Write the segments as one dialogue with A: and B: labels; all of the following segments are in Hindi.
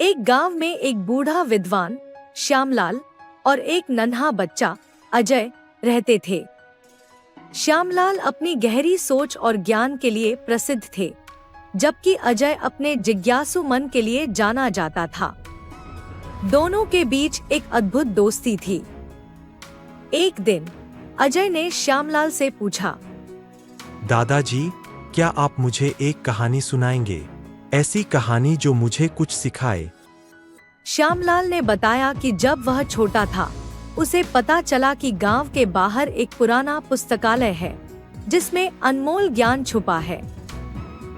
A: एक गांव में एक बूढ़ा विद्वान श्यामलाल और एक नन्हा बच्चा अजय रहते थे। श्यामलाल अपनी गहरी सोच और ज्ञान के लिए प्रसिद्ध थे, जबकि अजय अपने जिज्ञासु मन के लिए जाना जाता था। दोनों के बीच एक अद्भुत दोस्ती थी। एक दिन अजय ने श्यामलाल से पूछा,
B: दादाजी, क्या आप मुझे एक कहानी सुनाएंगे? ऐसी कहानी जो मुझे कुछ सिखाए।
A: श्यामलाल ने बताया कि जब वह छोटा था, उसे पता चला कि गांव के बाहर एक पुराना पुस्तकालय है, जिसमें अनमोल ज्ञान छुपा है।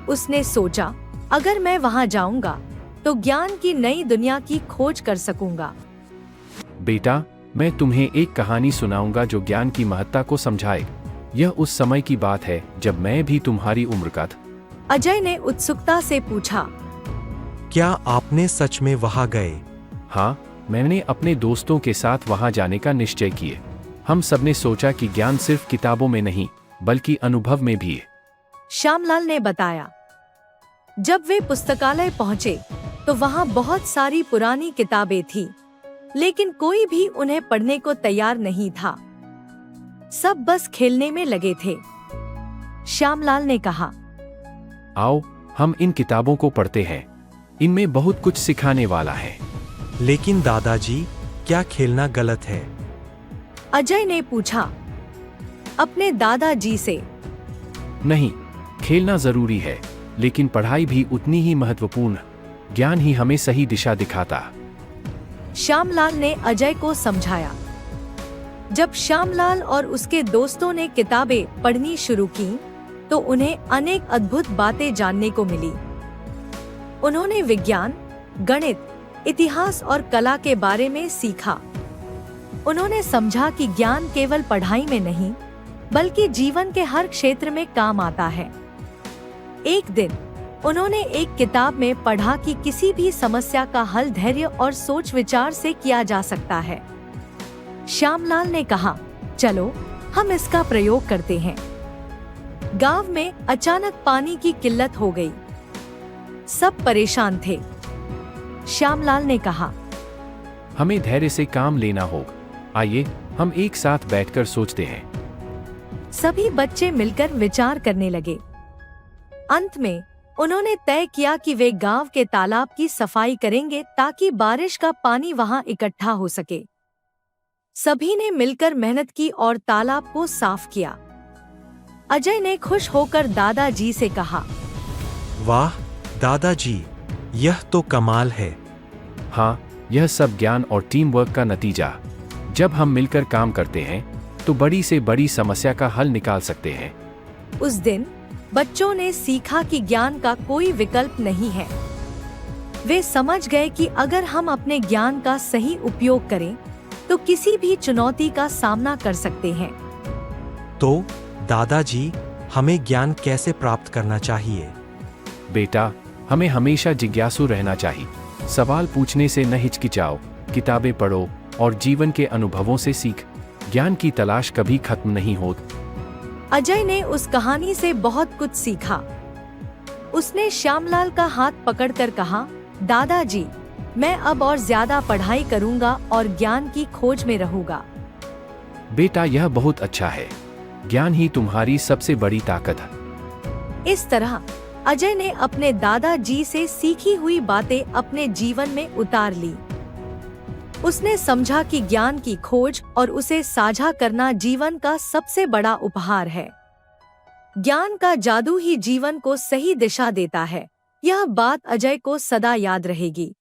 A: उसने सोचा, अगर मैं वहां जाऊंगा, तो ज्ञान की नई दुनिया की खोज कर सकूंगा।
C: बेटा, मैं तुम्हें एक कहानी सुनाऊंगा जो ज्ञान की महत्ता को समझाए। यह उस समय की बात है जब मैं भी तुम्हारी उम्र का था।
A: अजय ने उत्सुकता से पूछा,
B: क्या आपने सच में वहां गए?
C: हाँ, मैंने अपने दोस्तों के साथ वहां जाने का निश्चय किए। हम सबने सोचा कि ज्ञान सिर्फ किताबों में नहीं, बल्कि अनुभव में भी है।
A: श्यामलाल ने बताया। जब वे पुस्तकालय पहुंचे, तो वहां बहुत सारी पुरानी किताबें थीं, लेकिन कोई भी उन्हें पढ़ने को तैयार नहीं था। सब बस खेलने में लगे थे। श्यामलाल ने कहा,
C: आओ, हम इन किताबों को पढ़ते हैं। इनमें बहुत कुछ सिखाने वाला है।
B: लेकिन दादाजी, क्या खेलना गलत है?
A: अजय ने पूछा अपने दादाजी से।
C: नहीं, खेलना जरूरी है, लेकिन पढ़ाई भी उतनी ही महत्वपूर्ण। ज्ञान ही हमें सही दिशा दिखाता।
A: श्यामलाल ने अजय को समझाया। जब श्यामलाल और उसके दोस्तों ने किताबें पढ़नी शुरू की, तो उन्हें अनेक अद्भुत बातें जानने को मिली। उन्होंने विज्ञान, गणित, इतिहास और कला के बारे में सीखा। उन्होंने समझा कि ज्ञान केवल पढ़ाई में नहीं, बल्कि जीवन के हर क्षेत्र में काम आता है। एक दिन उन्होंने एक किताब में पढ़ा कि किसी भी समस्या का हल धैर्य और सोच विचार से किया जा सकता है। श्यामलाल ने कहा, चलो हम इसका प्रयोग करते हैं। गांव में अचानक पानी की किल्लत हो गई। सब परेशान थे। श्यामलाल ने कहा,
C: हमें धैर्य से काम लेना होगा। आइए, हम एक साथ बैठकर सोचते हैं।
A: सभी बच्चे मिलकर विचार करने लगे। अंत में उन्होंने तय किया कि वे गांव के तालाब की सफाई करेंगे, ताकि बारिश का पानी वहां इकट्ठा हो सके। सभी ने मिलकर मेहनत की और तालाब को साफ किया। अजय ने खुश होकर दादाजी से कहा,
B: वाह दादाजी, यह तो कमाल है।
C: हाँ, यह सब ज्ञान और टीम वर्क का नतीजा। जब हम मिलकर काम करते हैं, तो बड़ी से बड़ी समस्या का हल निकाल सकते हैं।
A: उस दिन बच्चों ने सीखा कि ज्ञान का कोई विकल्प नहीं है। वे समझ गए कि अगर हम अपने ज्ञान का सही उपयोग करें, तो किसी भी चुनौती का सामना कर सकते हैं।
B: तो दादाजी, हमें ज्ञान कैसे प्राप्त करना चाहिए?
C: बेटा, हमें हमेशा जिज्ञासु रहना चाहिए। सवाल पूछने से न हिचकिचाओ, किताबें पढ़ो और जीवन के अनुभवों से सीख। ज्ञान की तलाश कभी खत्म नहीं होती।
A: अजय ने उस कहानी से बहुत कुछ सीखा। उसने श्यामलाल का हाथ पकड़कर कहा, दादाजी, मैं अब और ज्यादा पढ़ाई करूंगा और ज्ञान की खोज में रहूंगा।
C: बेटा, यह बहुत अच्छा है। ज्ञान ही तुम्हारी सबसे बड़ी ताकत है।
A: इस तरह अजय ने अपने दादाजी से सीखी हुई बातें अपने जीवन में उतार ली। उसने समझा कि ज्ञान की खोज और उसे साझा करना जीवन का सबसे बड़ा उपहार है। ज्ञान का जादू ही जीवन को सही दिशा देता है। यह बात अजय को सदा याद रहेगी।